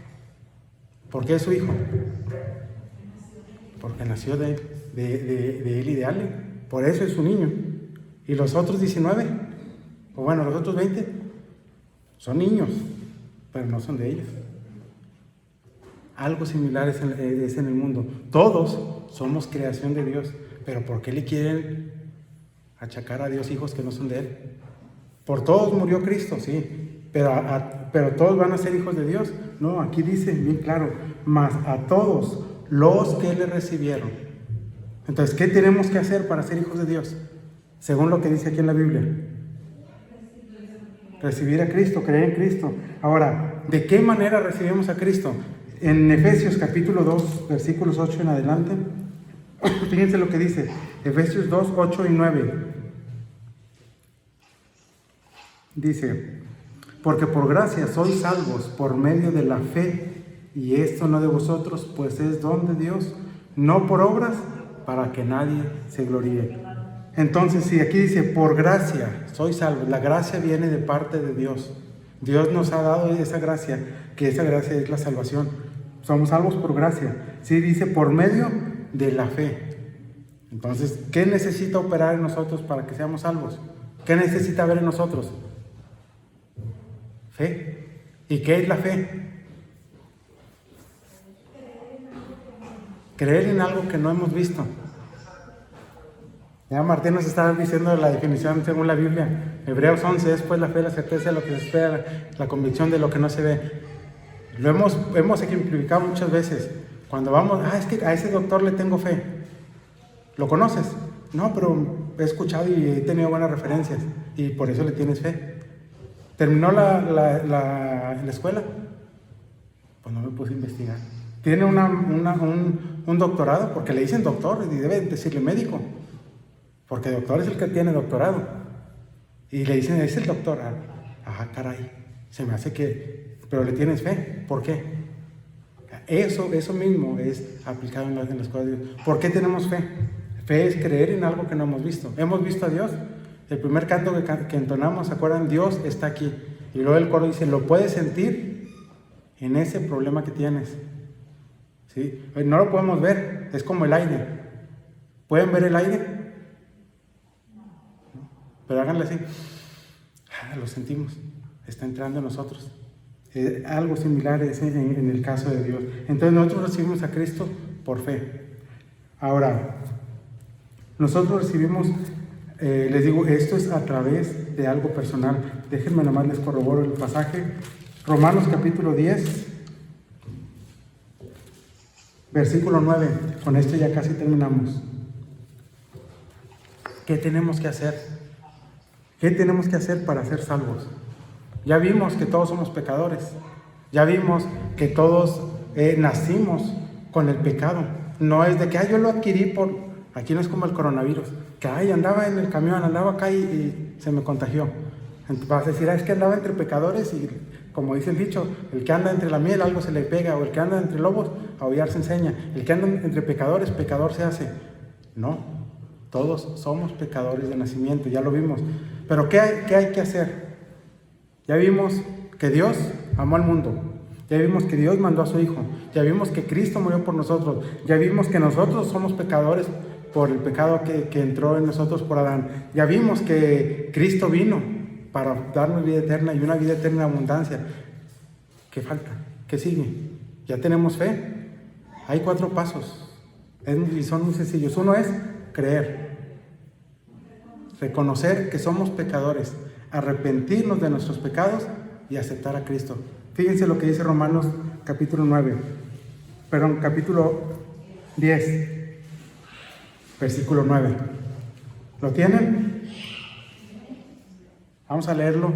¿Por qué es su hijo? Porque nació de él y de Ale. Por eso es su niño. ¿Y los otros 19? O bueno, los otros 20 son niños, pero no son de ellos. Algo similar es en el mundo. Todos somos creación de Dios, pero ¿por qué le quieren achacar a Dios hijos que no son de Él? Por todos murió Cristo, sí, pero todos van a ser hijos de Dios. No, aquí dice bien claro, mas a todos los que le recibieron. Entonces, ¿qué tenemos que hacer para ser hijos de Dios? Según lo que dice aquí en la Biblia. Recibir a Cristo, creer en Cristo. Ahora, ¿de qué manera recibimos a Cristo? En Efesios capítulo 2, versículos 8 en adelante, fíjense lo que dice, Efesios 2, 8 y 9. Dice, porque por gracia sois salvos por medio de la fe, y esto no de vosotros, pues es don de Dios, no por obras, para que nadie se gloríe. Entonces, si aquí dice, por gracia sois salvos, la gracia viene de parte de Dios. Dios nos ha dado esa gracia, que esa gracia es la salvación. Somos salvos por gracia. Sí, dice, por medio de la fe. Entonces, ¿qué necesita operar en nosotros para que seamos salvos? ¿Qué necesita haber en nosotros? Fe. ¿Y qué es la fe? Creer en algo que no hemos visto. Ya Martín nos estaba diciendo la definición según la Biblia. Hebreos 11 es pues la fe, la certeza de lo que se espera, la convicción de lo que no se ve. Lo hemos ejemplificado muchas veces. Cuando vamos, es que a ese doctor le tengo fe. ¿Lo conoces? No, pero he escuchado y he tenido buenas referencias y por eso le tienes fe. ¿Terminó la escuela? Pues no me puse a investigar. ¿Tiene un doctorado? Porque le dicen doctor y debe decirle médico. Porque doctor es el que tiene doctorado. Y le dicen, es el doctor. Ah, caray, se me hace que... Pero le tienes fe. ¿Por qué? Eso mismo es aplicado en las cosas de Dios. ¿Por qué tenemos fe? Fe es creer en algo que no hemos visto. ¿Hemos visto a Dios? El primer canto que entonamos, ¿se acuerdan? Dios está aquí. Y luego el coro dice, ¿lo puedes sentir en ese problema que tienes? ¿Sí? No lo podemos ver, es como el aire. ¿Pueden ver el aire? Pero háganle así. Lo sentimos, está entrando en nosotros. Algo similar es en el caso de Dios. Entonces nosotros recibimos a Cristo por fe. Ahora, nosotros recibimos, les digo, esto es a través de algo personal. Déjenme nomás les corroboro el pasaje. Romanos capítulo 10, versículo 9. Con esto ya casi terminamos. ¿Qué tenemos que hacer? ¿Qué tenemos que hacer para ser salvos? Ya vimos que todos somos pecadores. Ya vimos que todos nacimos con el pecado. No es de que yo lo adquirí por... Aquí no es como el coronavirus. Que andaba en el camión, andaba acá y se me contagió. Entonces vas a decir, es que andaba entre pecadores y como dice el dicho, el que anda entre la miel algo se le pega, o el que anda entre lobos, aullar se enseña. El que anda entre pecadores, pecador se hace. No, todos somos pecadores de nacimiento, ya lo vimos. Pero ¿qué hay que hacer? Ya vimos que Dios amó al mundo. Ya vimos que Dios mandó a su Hijo. Ya vimos que Cristo murió por nosotros. Ya vimos que nosotros somos pecadores por el pecado que entró en nosotros por Adán. Ya vimos que Cristo vino para darnos vida eterna y una vida eterna en abundancia. ¿Qué falta? ¿Qué sigue? Ya tenemos fe. Hay 4 pasos. Y son muy sencillos. Uno es creer. Reconocer que somos pecadores. Arrepentirnos de nuestros pecados y aceptar a Cristo. Fíjense lo que dice Romanos capítulo 10, versículo 9. ¿Lo tienen? Vamos a leerlo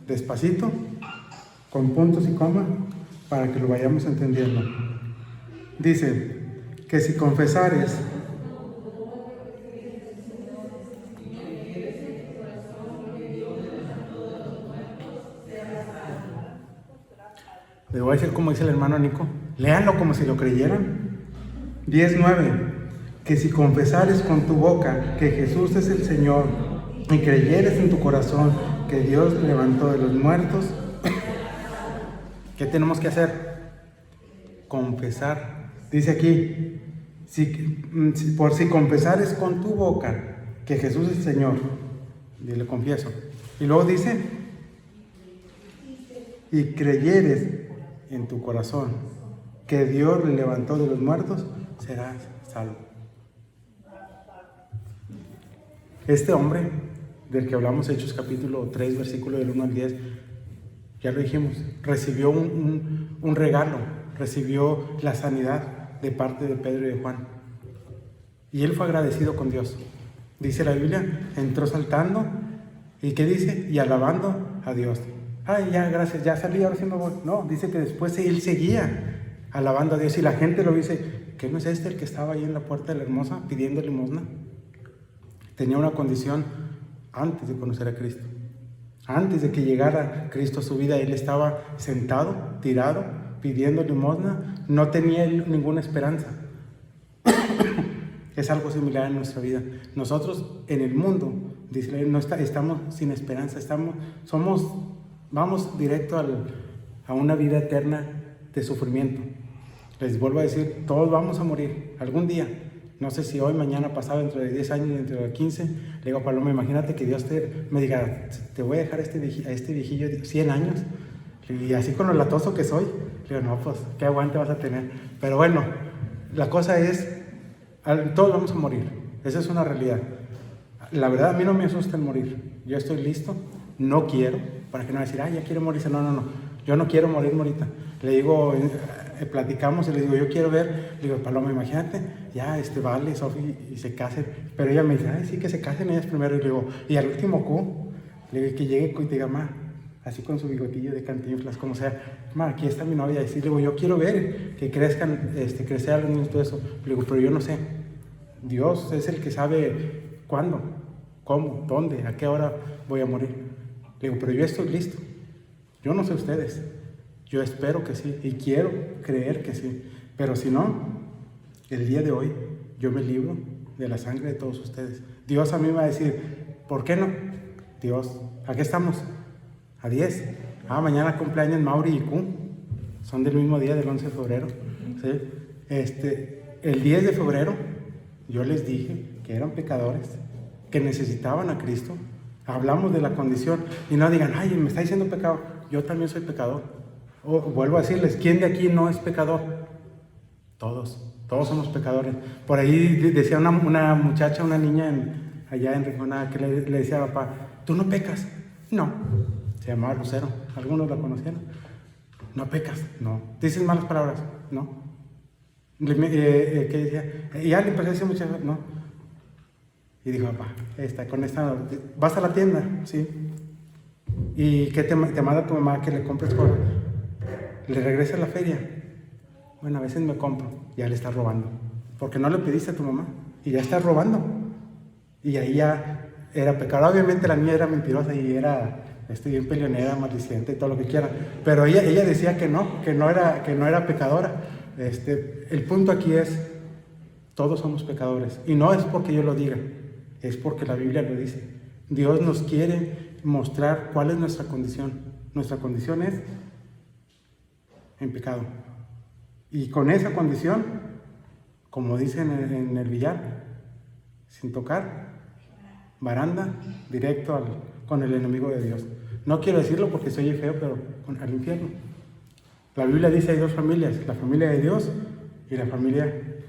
despacito, con puntos y comas, para que lo vayamos entendiendo. Dice que si confesares le voy a decir como dice el hermano Nico, léanlo como si lo creyeran. 10:9, que si confesares con tu boca que Jesús es el Señor y creyeres en tu corazón que Dios le levantó de los muertos, ¿qué tenemos que hacer? Confesar. Dice aquí, si confesares con tu boca que Jesús es el Señor, y le confieso. Y luego dice, y creyeres en tu corazón que Dios le levantó de los muertos, serás salvo. Este hombre del que hablamos, Hechos capítulo 3, versículo del 1 al 10, ya lo dijimos, recibió un regalo, recibió la sanidad de parte de Pedro y de Juan. Y él fue agradecido con Dios. Dice la Biblia, entró saltando, ¿y qué dice? Y alabando a Dios. Ay, ya, gracias, ya salí, ahora sí me voy. No, dice que después él seguía alabando a Dios y la gente lo dice, ¿qué no es este el que estaba ahí en la puerta de la Hermosa pidiendo limosna? Tenía una condición antes de conocer a Cristo. Antes de que llegara Cristo a su vida, él estaba sentado, tirado, pidiendo limosna, no tenía ninguna esperanza. Es algo similar en nuestra vida. Nosotros en el mundo, dice, estamos sin esperanza, vamos directo a una vida eterna de sufrimiento. Les vuelvo a decir, todos vamos a morir algún día. No sé si hoy, mañana, pasado, dentro de 10 años, dentro de 15. Le digo a Paloma, imagínate que Dios me diga, te voy a dejar a este viejillo de 100 años. Y así con lo latoso que soy. Le digo, no, pues, ¿qué aguante vas a tener? Pero bueno, la cosa es, todos vamos a morir. Esa es una realidad. La verdad, a mí no me asusta el morir. Yo estoy listo, no quiero, para que no decir, ya quiere morirse. No. Yo no quiero morir ahorita. Le digo, platicamos y le digo, yo quiero ver. Le digo, Paloma, imagínate, ya Vale, Sofi y se casen. Pero ella me dice, sí, que se casen ellas primero. Y le digo, y al último le digo, que llegue y te diga, así con su bigotillo de Cantinflas, como sea, aquí está mi novia. Y sí, le digo, yo quiero ver que crezcan, crecer a los niños y todo eso. Le digo, pero yo no sé. Dios es el que sabe ¿Cuándo? ¿Cómo? ¿Dónde? ¿A qué hora voy a morir? Le digo, pero yo estoy listo. Yo no sé ustedes. Yo espero que sí y quiero creer que sí. Pero si no, el día de hoy yo me libro de la sangre de todos ustedes. Dios a mí me va a decir, ¿por qué no? Dios, aquí estamos, a 10. Mañana cumpleaños Mauri y Q. Son del mismo día, del 11 de febrero. ¿Sí? El 10 de febrero yo les dije que eran pecadores, que necesitaban a Cristo. Hablamos de la condición y no digan, ay, me está diciendo pecado. Yo también soy pecador. Vuelvo a decirles, ¿quién de aquí no es pecador? Todos somos pecadores. Por ahí decía una muchacha, una niña allá en Rincona, que le decía a papá, ¿tú no pecas? No. Se llamaba Lucero. ¿Algunos la conocieron? No pecas. No. ¿Dices malas palabras? No. ¿Qué decía? Ya le empecé a decir muchas veces, no. Y dijo, papá, con esta, ¿vas a la tienda? Sí. ¿Y qué te manda tu mamá que le compres cosas? ¿Le regresa a la feria? Bueno, a veces me compro. Ya le estás robando. Porque no le pediste a tu mamá. Y ya estás robando. Y ahí ya era pecado. Obviamente la niña era mentirosa y era bien peleonera, maldiciente y todo lo que quiera. Pero ella decía que no era pecadora. El punto aquí es, todos somos pecadores. Y no es porque yo lo diga, es porque la Biblia lo dice. Dios nos quiere mostrar cuál es nuestra condición. Nuestra condición es en pecado. Y con esa condición, como dicen en el billar, sin tocar, baranda, directo con el enemigo de Dios. No quiero decirlo porque soy feo, pero al infierno. La Biblia dice hay dos familias, la familia de Dios y la familia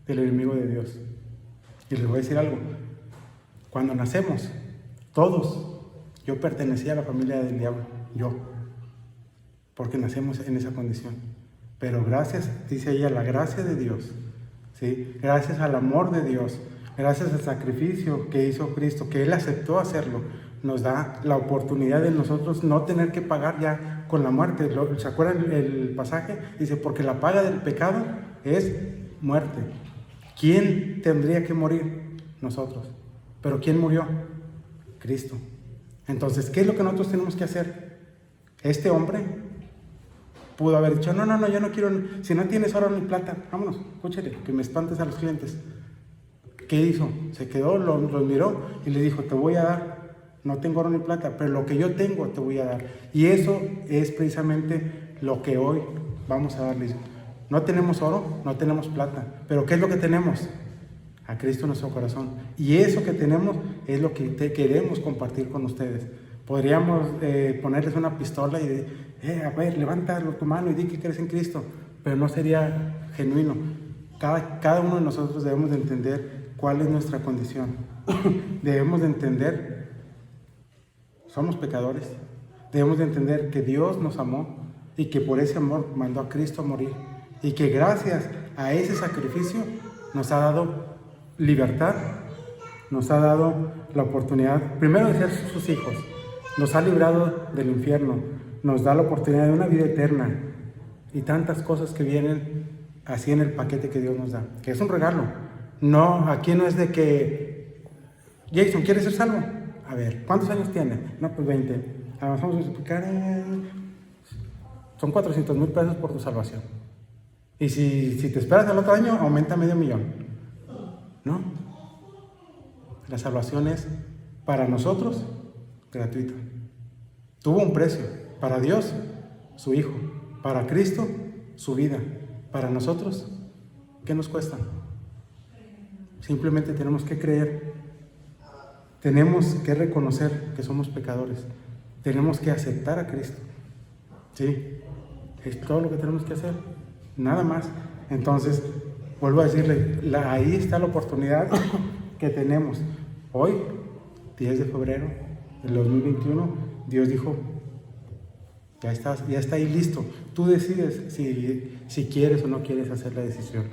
del enemigo de Dios. Y les voy a decir algo, cuando nacemos, todos, yo pertenecía a la familia del diablo, yo, porque nacemos en esa condición. Pero gracias, dice ella, la gracia de Dios, ¿sí? Gracias al amor de Dios, gracias al sacrificio que hizo Cristo, que Él aceptó hacerlo, nos da la oportunidad de nosotros no tener que pagar ya con la muerte. ¿Se acuerdan el pasaje? Dice, porque la paga del pecado es muerte. ¿Quién tendría que morir? Nosotros. ¿Pero quién murió? Cristo. Entonces, ¿qué es lo que nosotros tenemos que hacer? Este hombre pudo haber dicho, no, yo no quiero, si no tienes oro ni plata, vámonos, escúchale, que me espantes a los clientes. ¿Qué hizo? Se quedó, los miró y le dijo, te voy a dar, no tengo oro ni plata, pero lo que yo tengo te voy a dar. Y eso es precisamente lo que hoy vamos a darles. No tenemos oro, no tenemos plata, pero ¿qué es lo que tenemos? A Cristo en nuestro corazón. Y eso que tenemos es lo que queremos compartir con ustedes. Podríamos ponerles una pistola y a ver, levanta tu mano y di que crees en Cristo, pero no sería genuino. Cada uno de nosotros debemos de entender cuál es nuestra condición. Debemos de entender, somos pecadores. Debemos de entender que Dios nos amó y que por ese amor mandó a Cristo a morir. Y que gracias a ese sacrificio nos ha dado libertad, nos ha dado la oportunidad, primero de ser sus hijos, nos ha librado del infierno, nos da la oportunidad de una vida eterna y tantas cosas que vienen así en el paquete que Dios nos da, que es un regalo. No, aquí no es de que, Jason, ¿quieres ser salvo? A ver, ¿cuántos años tiene? No, pues 20. Vamos a explicar, son 400,000 pesos por tu salvación. Y si te esperas al otro año, aumenta $500,000. No. La salvación es para nosotros gratuita. Tuvo un precio. Para Dios, su Hijo. Para Cristo, su vida. Para nosotros, ¿qué nos cuesta? Simplemente tenemos que creer. Tenemos que reconocer que somos pecadores. Tenemos que aceptar a Cristo. Sí. Es todo lo que tenemos que hacer. Nada más. Entonces, vuelvo a decirle, ahí está la oportunidad que tenemos. Hoy, 10 de febrero del 2021, Dios dijo, ya está ahí listo. Tú decides si quieres o no quieres hacer la decisión.